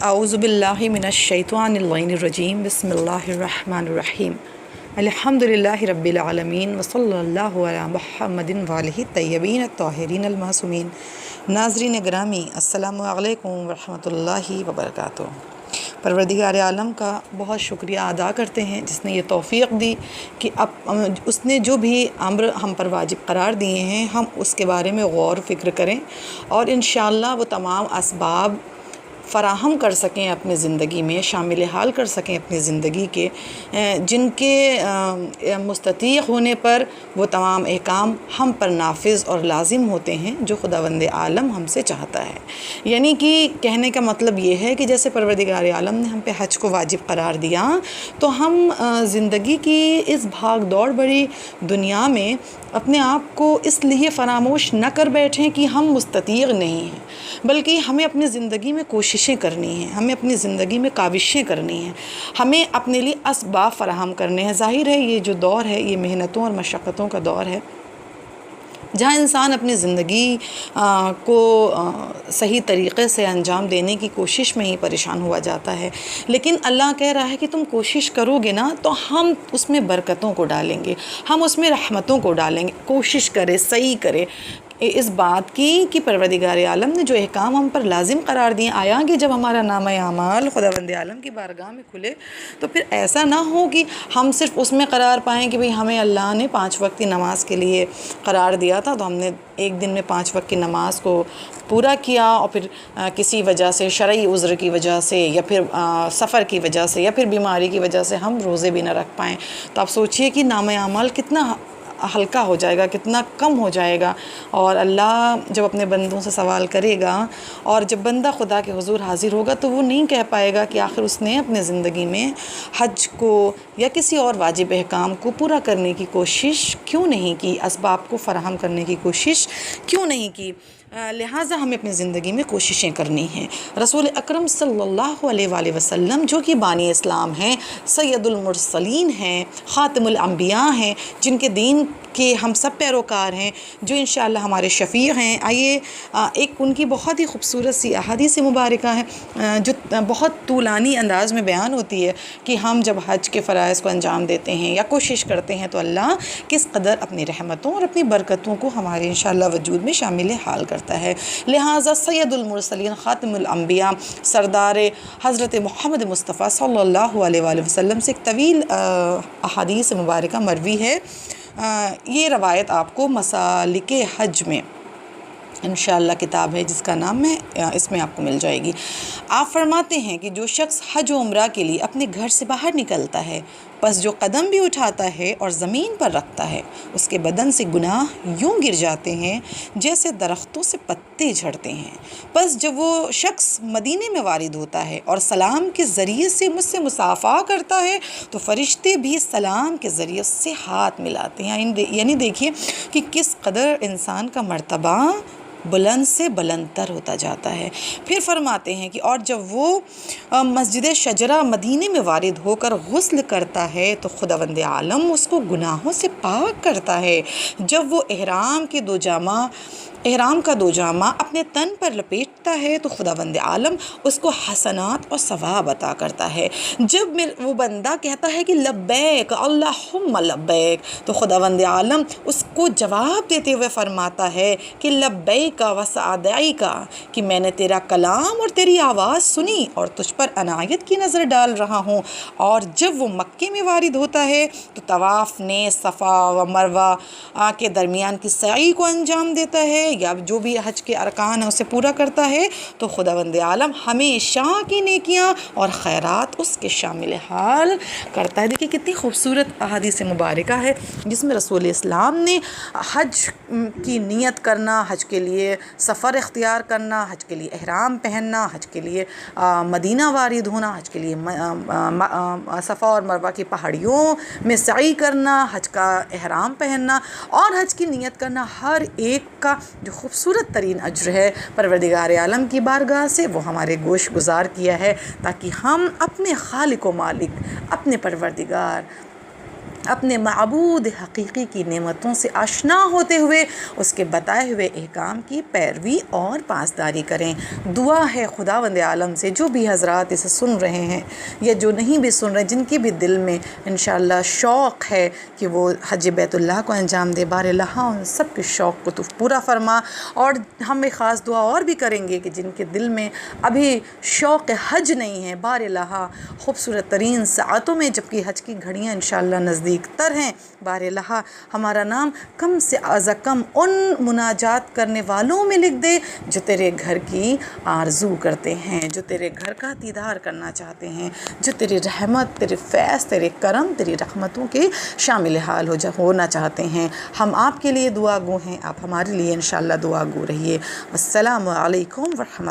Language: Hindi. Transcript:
आऊज़ुबिल्लाहि मिनश्शैतानिर्रजीम बिस्मिल्लाहिर्रहमानिर्रहीम अल्हम्दुलिल्लाहि रब्बिल आलमीन व सल्लल्लाहु अला मुहम्मदिन व आलिहि तय्यबीन अत्ताहिरीन अल-मासूमीन। नाज़रीन गिरामी, अस्सलामु अलैकुम व रहमतुल्लाहि व बरकातुहू। परवरदिगार आलम का बहुत शुक्रिया अदा करते हैं जिसने ये तौफ़ीक़ दी कि अब उसने जो भी अम्र हम पर वाजिब करार दिए हैं हम उसके बारे में गौर फ़िक्र करें और इंशाअल्लाह वो तमाम असबाब फ़राहम कर सकें, अपनी ज़िंदगी में शामिल हाल कर सकें अपनी ज़िंदगी के, जिनके मुस्ततीक़ होने पर वो तमाम अहकाम हम पर नाफिज़ और लाजिम होते हैं जो खुदावंद आलम हमसे चाहता है। यानी कि कहने का मतलब ये है कि जैसे परवरदिगार आलम ने हम पे हज को वाजिब करार दिया तो हम ज़िंदगी की इस भाग दौड़ भरी दुनिया में अपने आप को इसलिए फ़रामोश न कर बैठें कि हम मुस्ततीक़ नहीं हैं, बल्कि हमें अपनी ज़िंदगी में कोशिशें करनी हैं, हमें अपनी ज़िंदगी में काविशें करनी हैं, हमें अपने लिए असबाब फ़राहम करने हैं। ज़ाहिर है ये जो दौर है ये मेहनतों और मशक्क़तों का दौर है जहाँ इंसान अपनी ज़िंदगी को सही तरीक़े से अंजाम देने की कोशिश में ही परेशान हुआ जाता है। लेकिन अल्लाह कह रहा है कि तुम कोशिश करोगे ना तो हम उसमें बरकतों को डालेंगे, हम उसमें रहमतों को डालेंगे। कोशिश करे, सही करे इस बात की कि परवरदिगार आलम ने जो अहकाम हम पर लाजिम करार दिए, आया कि जब हमारा नाम आमाल खुदावंद आलम की बारगाह में खुले तो फिर ऐसा ना हो कि हम सिर्फ़ उसमें करार पाएँ कि भाई हमें अल्लाह ने 5 वक्त की नमाज़ के लिए करार दिया था तो हमने एक दिन में 5 वक्त की नमाज़ को पूरा किया और फिर किसी वजह से, शरई उज़्र की वजह से या फिर सफ़र की वजह से या फिर बीमारी की वजह से हम रोज़े भी ना रख पाएँ। तो आप सोचिए कि नाम आमाल कितना हल्का हो जाएगा, कितना कम हो जाएगा। और अल्लाह जब अपने बंदों से सवाल करेगा और जब बंदा खुदा के हुजूर हाज़िर होगा तो वो नहीं कह पाएगा कि आखिर उसने अपने ज़िंदगी में हज को या किसी और वाजिब अहकाम को पूरा करने की कोशिश क्यों नहीं की, असबाब को फ़राहम करने की कोशिश क्यों नहीं की। लिहाजा हमें अपनी ज़िंदगी में कोशिशें करनी हैं। रसूल अकरम सल्लल्लाहु अलैहि वसल्लम जो कि बानी इस्लाम हैं, सैयदुल मुरसलीन हैं, ख़ातिमुल अंबिया हैं, जिनके दीन के हम सब पैरोकार हैं, जो इंशाअल्लाह हमारे शफ़ीक़ हैं। आइए एक उनकी बहुत ही खूबसूरत सी अहादीस मुबारका है जो बहुत तूलानी अंदाज़ में बयान होती है कि हम जब हज के फ़राइज़ को अंजाम देते हैं या कोशिश करते हैं तो अल्लाह किस कदर अपनी रहमतों और अपनी बरकतों को हमारे इंशाअल्लाह वजूद में शामिल हाल करता है। लिहाजा सैयदुल मुरसलीन ख़ातिमुल अंबिया सरदार हज़रत मोहम्मद मुस्तफ़ा सल्लल्लाहु अलैहि वसल्लम से एक तवील अहादीस मुबारका मरवी है। ये रवायत आपको मसालिके हज में इंशाअल्लाह किताब है जिसका नाम है, इसमें आपको मिल जाएगी। आप फरमाते हैं कि जो शख्स हज व उम्रा के लिए अपने घर से बाहर निकलता है, बस जो कदम भी उठाता है और ज़मीन पर रखता है उसके बदन से गुनाह यूं गिर जाते हैं जैसे दरख्तों से पत्ते झड़ते हैं। बस जब वो शख्स मदीने में वारिद होता है और सलाम के ज़रिए से मुझसे मुसाफ़ा करता है तो फ़रिश्ते भी सलाम के ज़रिए से हाथ मिलाते हैं। यानी देखिए कि किस कदर इंसान का मर्तबा बुलंद से बुलंदतर होता जाता है। फिर फरमाते हैं कि और जब वो मस्जिद शजरा मदीने में वारिद होकर गुस्ल करता है तो खुदावंद आलम उसको गुनाहों से पाक करता है। जब वो एहराम का दो जामा अपने तन पर लपेटता है तो खुदावंद आलम उसको हसनात और सवाब अता करता है। जब वो बंदा कहता है कि लब्बैक अल्लाहुम्मा लब्बैक तो खुदावंद आलम उसको जवाब देते हुए फरमाता है कि लब्बैका व सअदैका, कि मैंने तेरा कलाम और तेरी आवाज़ सुनी और तुझ पर अनायत की नज़र डाल रहा हूँ। और जब वो मक्के में वारिद होता है तो तवाफ़ ने सफ़ा व मरवा के दरमियान की सई को अंजाम देता है या जो भी हज के अरकान है उसे पूरा करता है तो खुदावंद आलम हमेशा की नेकियां और खैरात उसके शामिल हाल करता है। देखिए कितनी खूबसूरत अहादीस मुबारका है जिसमें रसूल इस्लाम ने हज की नियत करना, हज के लिए सफ़र इख्तियार करना, हज के लिए एहराम पहनना, हज के लिए मदीना वारिद होना, हज के लिए सफ़ा और मरवा की पहाड़ियों में सई करना, हज का एहराम पहनना और हज की नियत करना, हर एक का जो खूबसूरत तरीन अज्र है परवरदिगार आलम की बारगाह से वो हमारे गोश गुजार किया है ताकि हम अपने खालिक व मालिक, अपने परवरदिगार अपने माबूद हकीकी की नेमतों से आशना होते हुए उसके बताए हुए अहकाम की पैरवी और पासदारी करें। दुआ है खुदावंद आलम से जो भी हज़रात इसे सुन रहे हैं या जो नहीं भी सुन रहे, जिनके भी दिल में इंशाअल्लाह शौक़ है कि वो हज बैतुल्लाह को अंजाम दे, बारहा उन सब के शौक़ को तो पूरा फरमा। और हम एक ख़ास दुआ और भी करेंगे कि जिनके दिल में अभी शौक़ हज नहीं है, बारहा खूबसूरत तरीन सातों में जबकि हज की घड़ियाँ इंशाअल्लाह नज़दीक तर हैं, बारहा हमारा नाम कम से कम उन मुनाजात करने वालों में लिख दे जो तेरे घर की आरज़ू करते हैं, जो तेरे घर का दीदार करना चाहते हैं, जो तेरी रहमत, तेरे फैज़, तेरे करम, तेरी रहमतों के शामिल हाल होना चाहते हैं। हम आपके लिए दुआ गो हैं, आप हमारे लिए इंशाअल्लाह दुआ गो रहिए। अस्सलामु अलैकुम व रहमतुल्लाह।